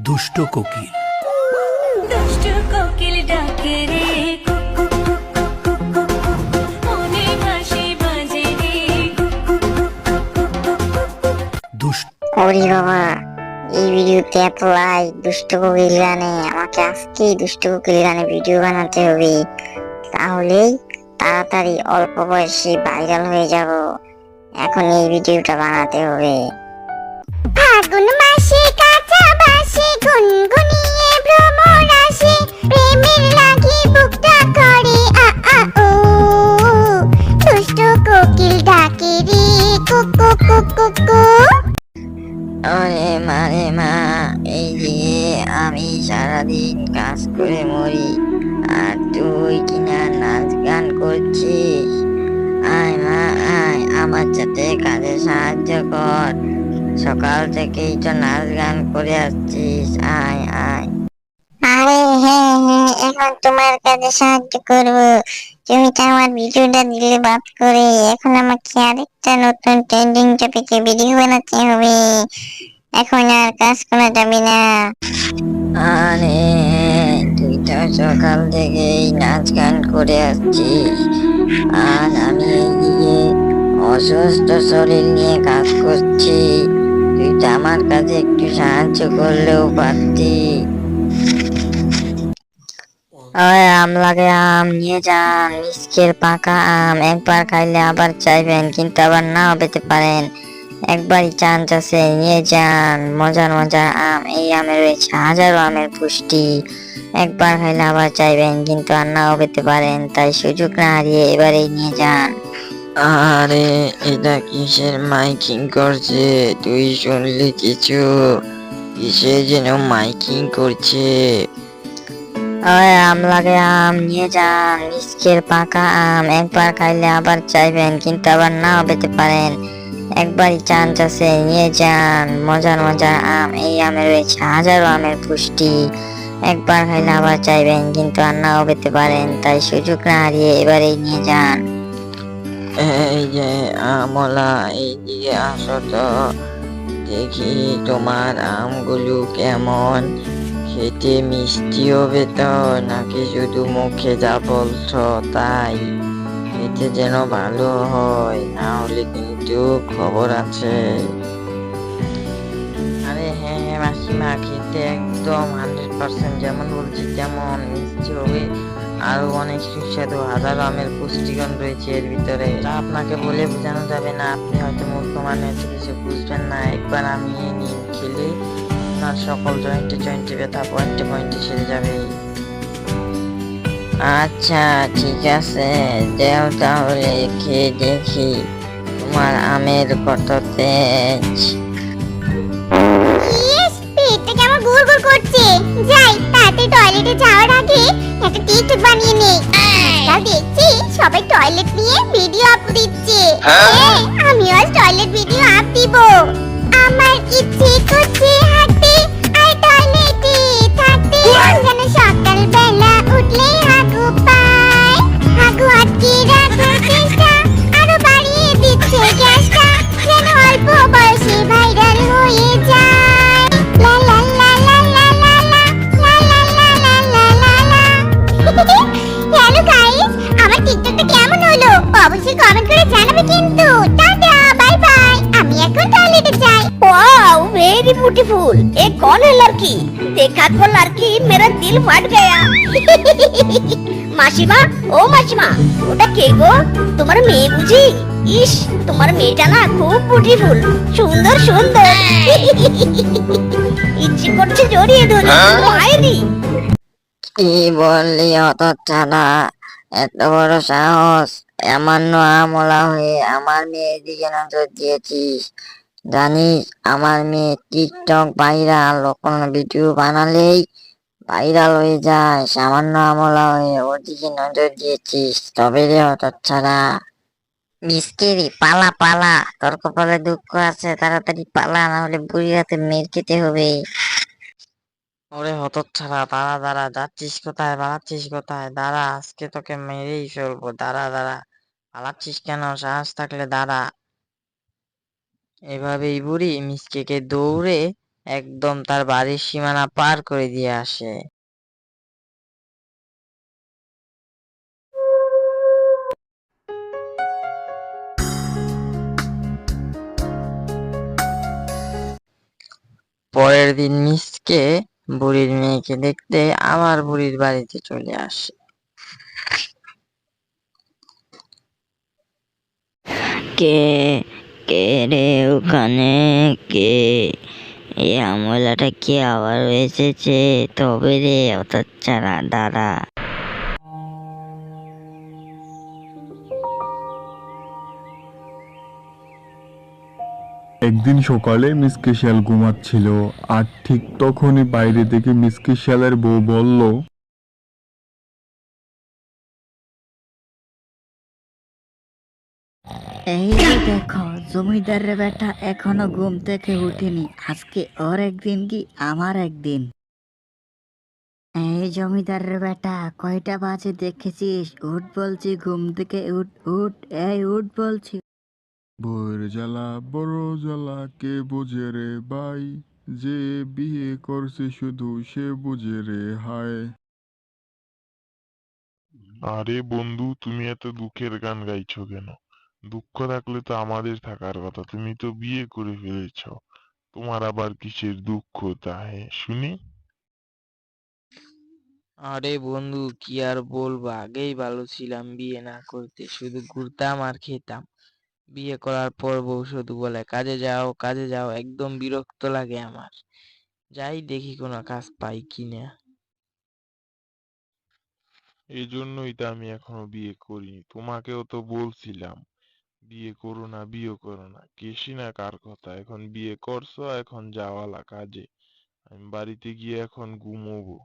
দুষ্ট কোকিল। দুষ্ট কোকিল ডাকে রে কুকু কুকু কুকু, মনে হাসি বাজে রে দুষ্ট ওরে বাবা, এই ভিডিওতে এত লাইক। দুষ্ট কোকিল গানে আমাকে আজকেই দুষ্ট কোকিল গানে ভিডিও বানাতে হবে, তাহলেই তাড়াতাড়ি অল্প বয়সে ভাইরাল হয়ে যাব। এখন এই ভিডিওটা বানাতে হবে। ফাগুন মাসে কাঁচা বাসে গুনগুনিয়ে ভ্রমর আসে, প্রেমের লাগি বুকটা করে আ আ ও, দুষ্ট কোকিল ডাকে রে কুকু কুকু কু। ওরে মা রে মা, এই যে আমি সারাদিন কাজ করে মরি, আর তুই কিনা নাচ গান করছিস। আয় মা আয়, আমার সাথে কাজে সাহায্য কর। সকাল থেকেই তো নাচ গান করে আসছিস, আয় আয়। আরে হ্যাঁ হ্যাঁ, এখন তোমার কাজে সাহায্য করব। তুমি তো আমার ভিডিওটা দিলে বাদ করে, এখন আমাকে আরেকটা নতুন ট্রেন্ডিং টপিকে ভিডিও বানাতে হবে। এখন আর কাজ করা যাবে না। আরে তুই তো সকাল থেকেই নাচ গান করে আসছিস, আর আমি এদিকে অসুস্থ শরীর নিয়ে কাজ করছি। তুই তো আমার কাছে একটু সাহায্য করলেও পারতি। ওই আম লাগে, আম নিয়ে যান। মিসকের পাকা আম, একবার খাইলে আবার চাইবেন, কিন্তু আবার নাও পেতে পারেন। একবারই চান্স আছে, নিয়ে যান। মজার মজার আম, এই আমে রয়েছে হাজারো আমের পুষ্টি। একবার খাইলে আবার চাইবেন, কিন্তু আর নাও পেতে পারেন, তাই সুযোগ না হারিয়ে এবারেই নিয়ে যান। আরে এটা কিসের মাইকিং করছে? তুই শুনলি কিছু? কিসের যেন মাইকিং করছে? ওই আম লাগে, আম নিয়ে যান। মিসকের পাকা আম, একবার খাইলে আবার চাইবেন, কিন্তু আবার নাও পেতে পারেন। একবারই চান্স আছে, নিয়ে যান। মজার মজার আম, এই আমে রয়েছে হাজারো আমের পুষ্টি। একবার খাইলে আবার চাইবেন, কিন্তু আর নাও পেতে পারেন, তাই সুযোগ না হারিয়ে এবারেই নিয়ে যান। এই যে আমলা, এইদিকে আসো তো, দেখি তোমার আমগুলো কেমন। খেতে মিষ্টি হবে তো, নাকি শুধু মুখে যা বলছো তাই? খেতে যেন ভালো হয়, না হলে কিন্তু খবর আছে। আরে হ্যাঁ হ্যাঁ মাসিমা, খেতে একদম 100% যেমন বলছি তেমন মিষ্টি হবে, আরো অনেক সুস্বাদু। হাজারো আমের পুষ্টিগুণ রয়েছে এর ভিতরে, যা আপনাকে বলে বোঝানো যাবে না। আপনি হয়তো মূর্খ মানুষ, কিছু বুঝবেন না। একবার আমি নিন, খেলে আপনার সকল জয়েন্টে জয়েন্টে ব্যথা পয়েন্টে পয়েন্টে সেরে যাবে। আচ্ছা ঠিক আছে, দেও তাহলে খেয়ে দেখি তোমার আমের কত তেজ। ইস, পেটটা কেমন গুড়গুড় করছে। যাই, তাড়াতাড়ি টয়লেটে যাওয়ার আগে একটা টিকটক বানিয়ে নেই। আজকাল দেখছি সবাই টয়লেট নিয়ে ভিডিও আপ দিচ্ছে। আমিও আজ টয়লেট ভিডিও আপ দিব। আমার ইচ্ছে করছে হাঁটতে আর টয়লেটে থাকতে, যেন সকালবেলা উঠলেই হাগু পায়। হাগু আটকে রাখার চেষ্টা আরো বাড়িয়ে দিচ্ছে গ্যাসটা, যেন অল্প বয়সে ভাইরাল হয়ে যায়। লা লা লা লা লা লা লা, লা লা লা লা লা লা লা। হ্যালো গাইস, আমার টিকটকটা কেমন হলো অবশ্যই কমেন্ট করে জানাবে কিন্তু। টাটা, বাই বাই, আমি এখন টয়লেটে যাই। Wow very beautiful. ये कौन है लड़की? देखा तो लड़की मेरा दिल फट गया। মাসিমা, ও মাসিমা, ওটা কে গো? তোমার মেয়ে বুঝি? ইস, তোমার মেয়েটা না খুব বিউটিফুল, সুন্দর সুন্দর। ইচ্ছে করছে জড়িয়ে ধরি, মায়েরি। কি বললি হতচ্ছাড়া? এত বড় সাহস! এমন আমলা হয়ে আমার মেয়ের দিকে নজর দিয়েছিস? জানিস আমার মেয়ে টিকটক ভাইরাল, কোনো ভিডিও বানালেই ভাইরাল হয়ে যায়। সামান্য আমলা হয়ে ওর দিকে নজর দিয়েছিস, তবে রে হতচ্ছাড়া। মিসকেরি পালা পালা, তোর কপালে দুঃখ আছে, তাড়াতাড়ি পালা, না হলে বুড়ি হাতে মেরে খেতে হবে। ওরে হতচ্ছাড়া, দাঁড়া দাঁড়া, যাচ্ছিস কোথায়, পালাচ্ছিস কোথায়? দাঁড়া, আজকে তোকে মেরেই ফেলবো। দাঁড়া দাঁড়া, পালাচ্ছিস কেন? সাহস থাকলে দাঁড়া। এভাবেই বুড়ি মিসকেকে দৌড়ে একদম তার বাড়ির সীমানা পার করে দিয়ে আসে। পরের দিন মিসকে বুড়ির মেয়েকে দেখতে আবার বুড়ির বাড়িতে চলে আসে। কে কে রে ওখানে? কে? এই আমলাটা কি আবার এসেছে? তবে রে অত্যাচারা দাঁড়া। একদিন সকালে মিসকে শিয়াল ঘুমাচ্ছিল, আর ঠিক তখনই বাইরে থেকে মিসকে শিয়ালের বউ বলল, এই যে দেখো, জমিদারের বেটা এখনো ঘুম থেকে উঠেনি। আজকে ওর একদিন কি আমার একদিন। এই জমিদারের বেটা, কয়টা বাজে দেখেছিস? উঠ বলছি, ঘুম থেকে উঠ উঠ, এই উঠ বলছি। বউয়ের জ্বালা বড় জ্বালা কে বোঝে রে ভাই, যে বিয়ে করছে শুধু সে বুঝে রে হায়। আরে বন্ধু, তুমি এত দুঃখের গান গাইছো কেন? দুঃখ থাকলে তো আমাদের থাকার কথা, তুমি তো বিয়ে করে ফেলেছো। তোমার আবার কিসের দুঃখ তাহে শুনি? আরে বন্ধু, কি আর বলবো, আগেই ভালো ছিলাম বিয়ে না করতে, শুধু ঘুরতাম আর খেতাম। বিয়ে করার পর বউ শুধু বলে কাজে যাও কাজে যাও, একদম বিরক্ত লাগে আমার। যাই দেখি কোনো কাজ পাই কিনা। এই জন্যই তো আমি এখনো বিয়ে করিনি, তোমাকেও তো বলছিলাম বিয়ে করো না বিয়ে করো না, কেশি না কার কথা, এখন বিয়ে করছো, এখন যাওয়ালা কাজে। আমি বাড়িতে গিয়ে এখন ঘুমোবো।